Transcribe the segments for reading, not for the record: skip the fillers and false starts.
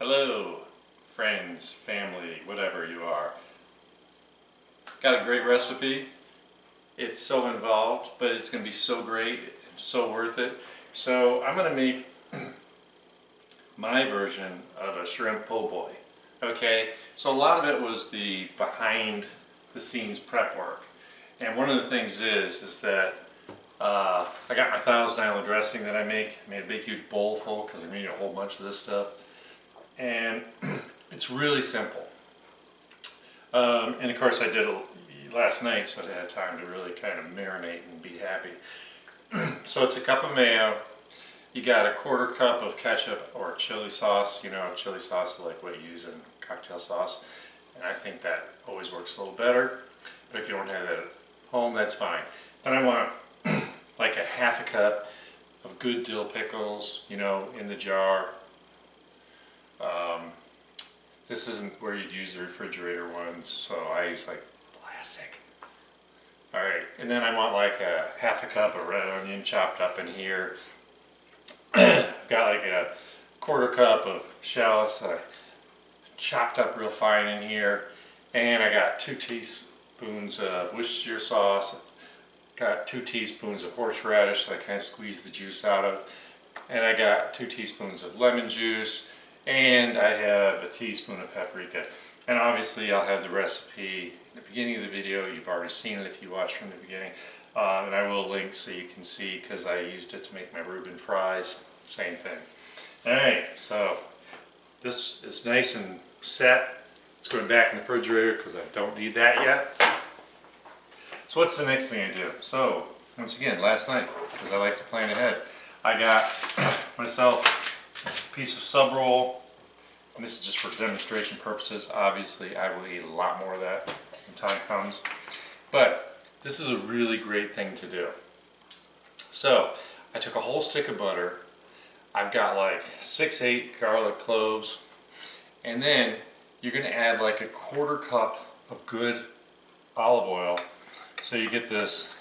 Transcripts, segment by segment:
Hello, friends, family, whatever you are. Got a great recipe. It's so involved, but it's going to be so great and so worth it. So I'm going to make my version of a shrimp po' boy. Okay, so a lot of it was the behind the scenes prep work. And one of the things is that I got my Thousand Island dressing that I made a big huge bowl full because I'm eating a whole bunch of this stuff. And it's really simple. And of course I did it last night, so I had time to really kind of marinate and be happy. So it's a cup of mayo. You got a quarter cup of ketchup or chili sauce. You know, chili sauce is like what you use in cocktail sauce. And I think that always works a little better. But if you don't have that at home, that's fine. Then I want like a half a cup of good dill pickles, you know, in the jar. This isn't where you'd use the refrigerator ones, so I use like classic. Alright, and then I want like a half a cup of red onion chopped up in here. I've got like a quarter cup of shallots that I chopped up real fine in here. And I got 2 teaspoons of Worcestershire sauce. Got 2 teaspoons of horseradish that I kind of squeezed the juice out of. And I got 2 teaspoons of lemon juice. And I have a teaspoon of paprika. And obviously I'll have the recipe in the beginning of the video. You've already seen it if you watched from the beginning. And I will link so you can see, because I used it to make my Reuben fries. Same thing. Alright, so this is nice and set. It's going back in the refrigerator because I don't need that yet. So what's the next thing I do? So, once again, last night, because I like to plan ahead, I got myself a piece of sub roll. And this is just for demonstration purposes. Obviously, I will eat a lot more of that when time comes. But this is a really great thing to do. So, I took a whole stick of butter. I've got like 6-8 garlic cloves. And then you're going to add like a quarter cup of good olive oil. So you get this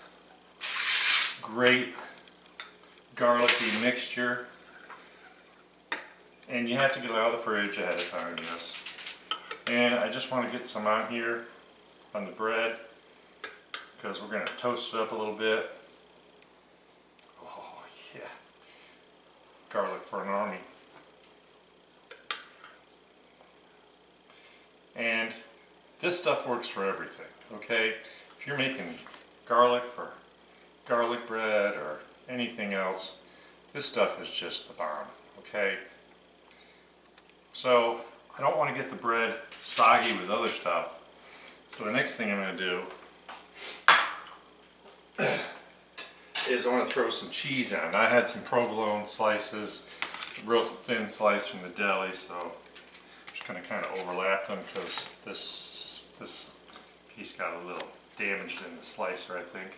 great garlicky mixture. And you have to get it out of the fridge ahead of time, yes. And I just want to get some on here on the bread, because we're going to toast it up a little bit. Oh yeah, garlic for an army. And this stuff works for everything, okay? If you're making garlic for garlic bread or anything else, this stuff is just the bomb, okay? So I don't want to get the bread soggy with other stuff. So the next thing I'm going to do is I want to throw some cheese on. I had some provolone slices, real thin slice from the deli, so I'm just going to kind of overlap them because this piece got a little damaged in the slicer, I think.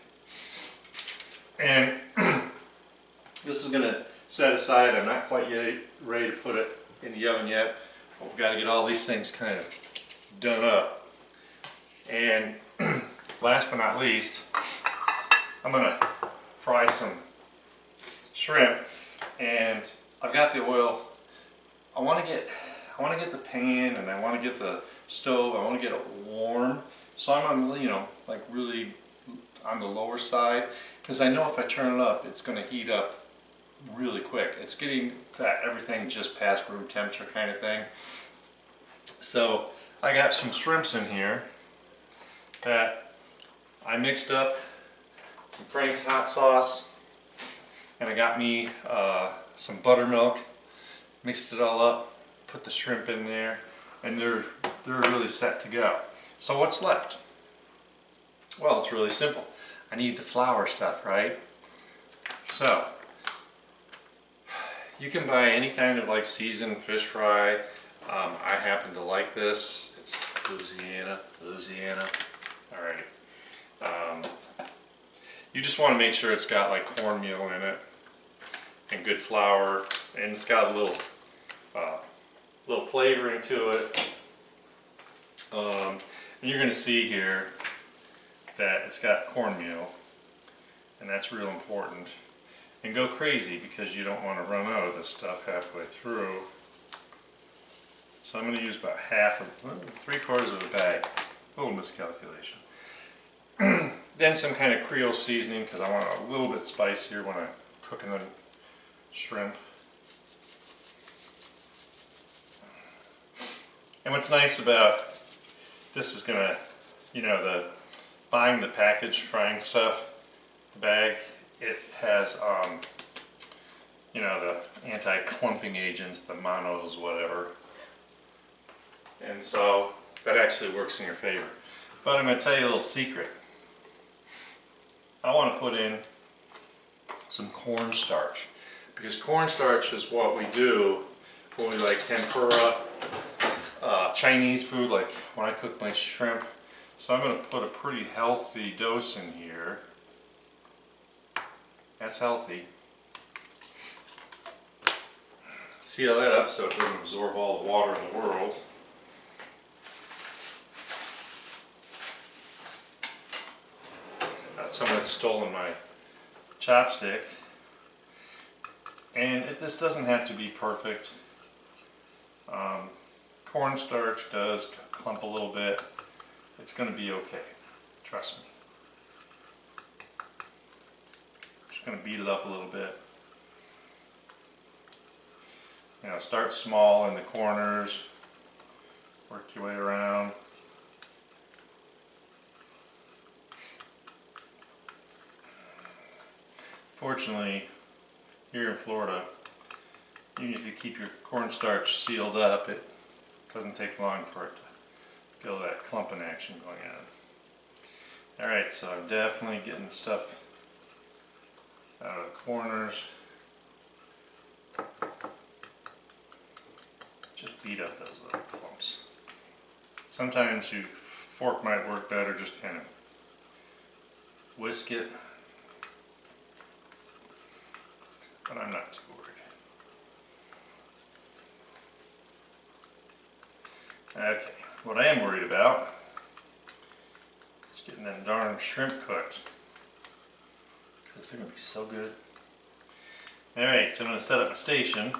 And this is going to set aside. I'm not quite yet ready to put it in the oven yet, but we've got to get all these things kind of done up. And last but not least, I'm going to fry some shrimp. And I've got the oil. I want to get the pan, and I want to get the stove. I want to get it warm. So I'm on, you know, like really on the lower side, because I know if I turn it up, it's going to heat up really quick. It's getting that everything just past room temperature kind of thing. So I got some shrimps in here that I mixed up, some Frank's hot sauce, and I got me some buttermilk, mixed it all up, put the shrimp in there, and they're really set to go. So what's left? Well, it's really simple. I need the flour stuff, right? So you can buy any kind of like seasoned fish fry. I happen to like this. It's Louisiana. Alright. You just want to make sure it's got like cornmeal in it and good flour, and it's got a little flavoring to it. And you're going to see here that it's got cornmeal, and that's real important. And go crazy, because you don't want to run out of this stuff halfway through. So I'm going to use about half of, 3/4 of a bag. A little miscalculation. Then some kind of Creole seasoning because I want it a little bit spicier when I'm cooking the shrimp. And what's nice about this is gonna, buying the packaged frying stuff, the bag, it has, the anti-clumping agents, the monos, whatever. And so that actually works in your favor. But I'm gonna tell you a little secret. I want to put in some cornstarch because cornstarch is what we do when we like tempura, Chinese food, like when I cook my shrimp. So I'm going to put a pretty healthy dose in here. That's healthy. Seal that up so it doesn't absorb all the water in the world. Someone had stolen my chopstick, and this doesn't have to be perfect. Cornstarch does clump a little bit. It's going to be okay, trust me. Just going to beat it up a little bit. Start small in the corners, work your way around. Fortunately, here in Florida, even if you keep your cornstarch sealed up, it doesn't take long for it to feel that clumping action going on. Alright, so I'm definitely getting stuff out of the corners. Just beat up those little clumps. Sometimes your fork might work better, just kind of whisk it. But I'm not too worried. Okay, what I am worried about is getting them darn shrimp cooked, because they're going to be so good. Alright, so I'm going to set up a station.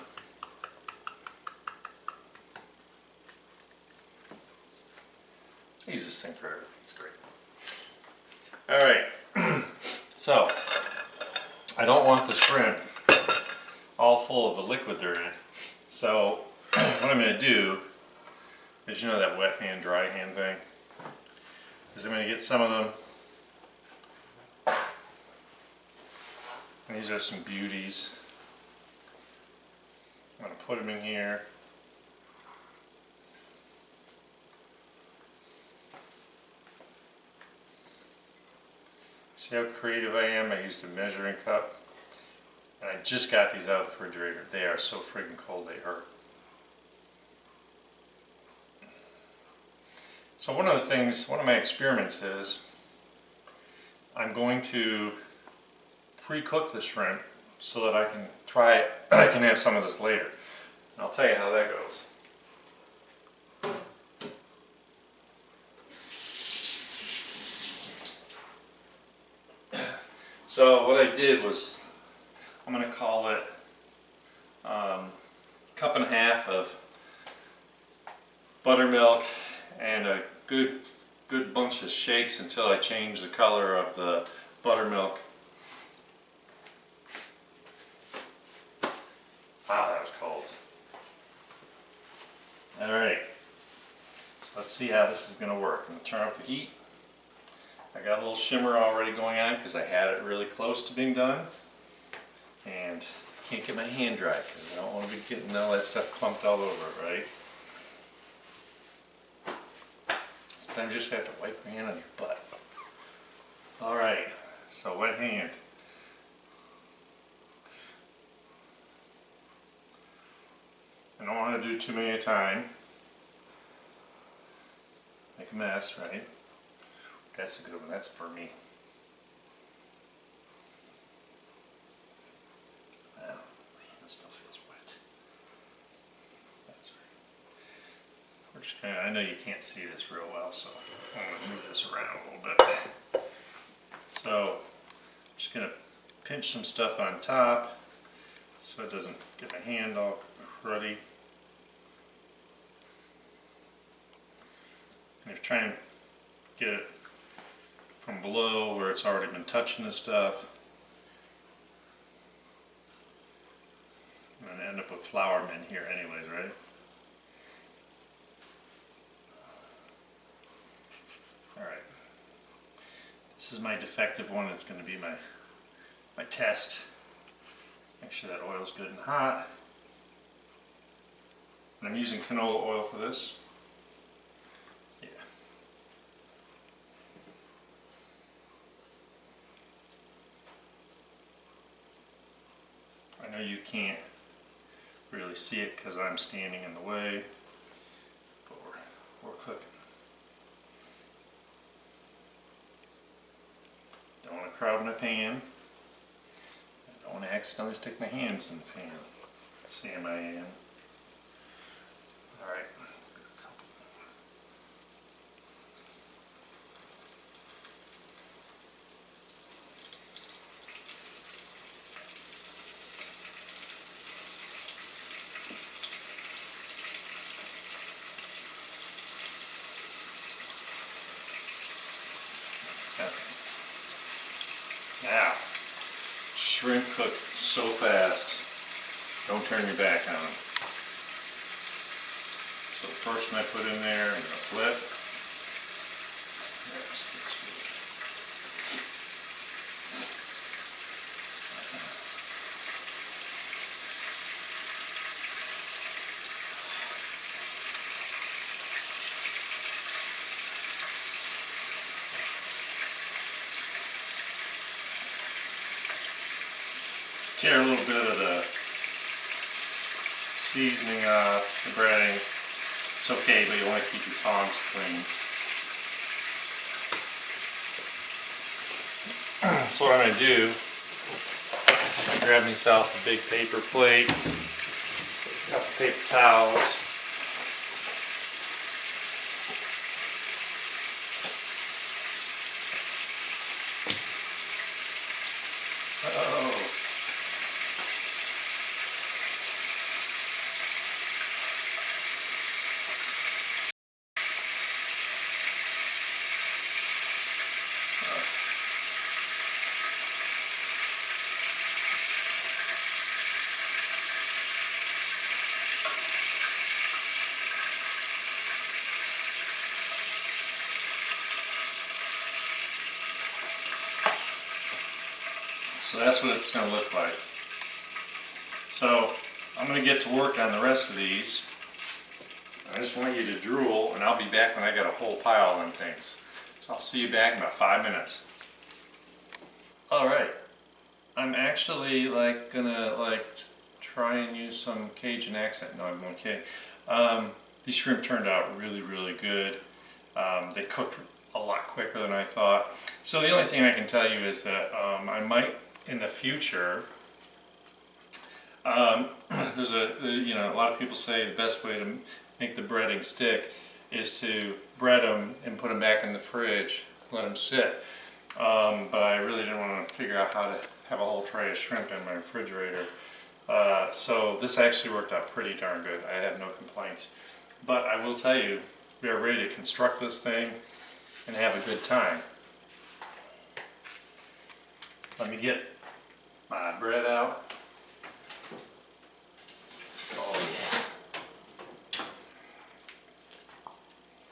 I use this thing for everything, it's great. Alright, so I don't want the shrimp all full of the liquid they're in. So what I'm going to do is, that wet hand, dry hand thing, is I'm going to get some of them, and these are some beauties. I'm going to put them in here. See how creative I am? I used a measuring cup. And I just got these out of the refrigerator. They are so friggin' cold they hurt. So one of my experiments is I'm going to pre-cook the shrimp so that I can try it. I can have some of this later. And I'll tell you how that goes. So what I did was, I'm going to call it a cup and a half of buttermilk and a good bunch of shakes until I change the color of the buttermilk. Wow, that was cold. Alright, so let's see how this is going to work. I'm going to turn up the heat. I got a little shimmer already going on because I had it really close to being done. And I can't get my hand dry because I don't want to be getting all that stuff clumped all over it, right? Sometimes you just have to wipe your hand on your butt. Alright, so wet hand. I don't want to do too many at a time. Make a mess, right? That's a good one, that's for me. It still feels wet. That's right. We're just I know you can't see this real well, so I'm going to move this around a little bit. So I'm just going to pinch some stuff on top so it doesn't get my hand all cruddy. And you're trying to get it from below where it's already been touching the stuff. I'm going to end up with flour in here anyways, right? Alright. This is my defective one. It's going to be my test. Make sure that oil's good and hot. And I'm using canola oil for this. Yeah. I know you can't really see it because I'm standing in the way, but we're cooking. Don't want to crowd my pan. I don't want to accidentally stick my hands in the pan. Sam I am. Alright. Now, shrimp cook so fast, don't turn your back on them. So the first one I put in there, I'm going to flip. Yes, that's good. Tear a little bit of the seasoning off the breading. It's okay, but you want to keep your tongs clean. So what I'm going to do, I grab myself a big paper plate, a couple paper towels. So that's what it's going to look like. So I'm going to get to work on the rest of these. I just want you to drool, and I'll be back when I got a whole pile of them things. So I'll see you back in about 5 minutes. Alright, I'm actually gonna try and use some Cajun accent. No, I'm okay. These shrimp turned out really, really good. They cooked a lot quicker than I thought. So the only thing I can tell you is that I might in the future. There's a lot of people say the best way to make the breading stick is to bread them and put them back in the fridge, let them sit. But I really didn't want to figure out how to have a whole tray of shrimp in my refrigerator. So this actually worked out pretty darn good. I have no complaints. But I will tell you, we are ready to construct this thing and have a good time. Let me get my bread out. Oh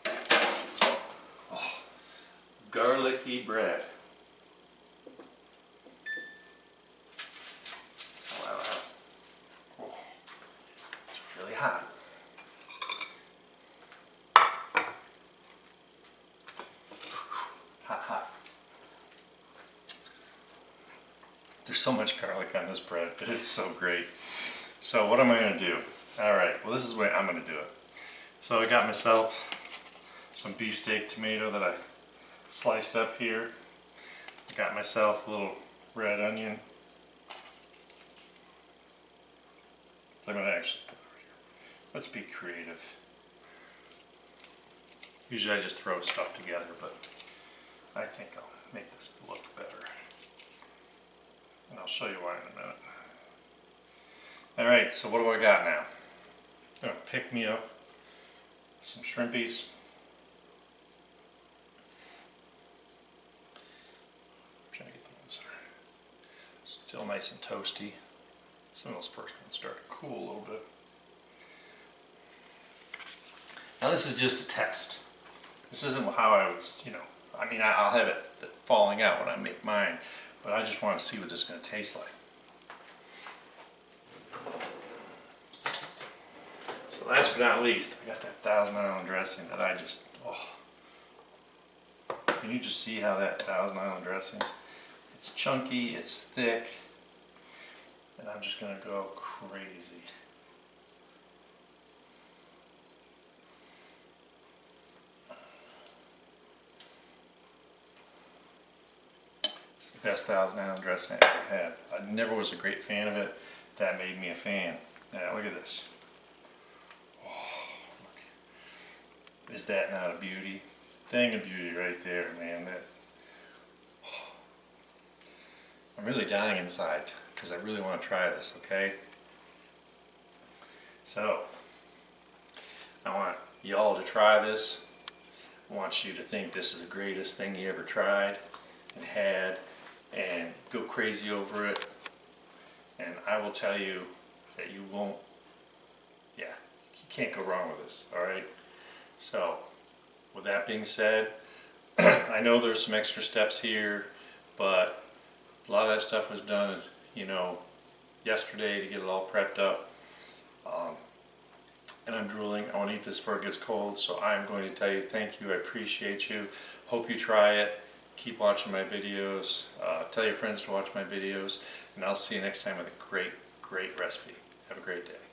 yeah. Oh, garlicky bread. Wow. Oh, it's really hot. Hot, hot. There's so much garlic on this bread. It is so great. So what am I going to do? Alright, well this is the way I'm going to do it. So I got myself some beefsteak tomato that I sliced up here. I got myself a little red onion. I'm going to actually put it over here. Let's be creative. Usually I just throw stuff together, but I think I'll make this look better. And I'll show you why in a minute. Alright, so what do I got now? I'm going to pick me up some shrimpies. Still nice and toasty. Some of those first ones start to cool a little bit. Now this is just a test. This isn't how I would, I mean, I'll have it falling out when I make mine, but I just want to see what this is going to taste like. So last but not least, I got that 1,000 Island dressing that I just, can you just see how that 1,000 Island dressing, it's chunky, it's thick, and I'm just going to go crazy. It's the best 1,000 Island dressing I ever had. I never was a great fan of it. That made me a fan. Now look at this. Oh, look. Is that not a beauty? Thing of beauty right there, man. I'm really dying inside because I really want to try this, okay? So, I want y'all to try this. I want you to think this is the greatest thing you ever tried and had, and go crazy over it. And I will tell you that you won't, you can't go wrong with this, alright? So, with that being said, I know there's some extra steps here, but a lot of that stuff was done, yesterday to get it all prepped up. And I'm drooling. I want to eat this before it gets cold, so I'm going to tell you thank you. I appreciate you. Hope you try it. Keep watching my videos. Tell your friends to watch my videos, and I'll see you next time with a great, great recipe. Have a great day.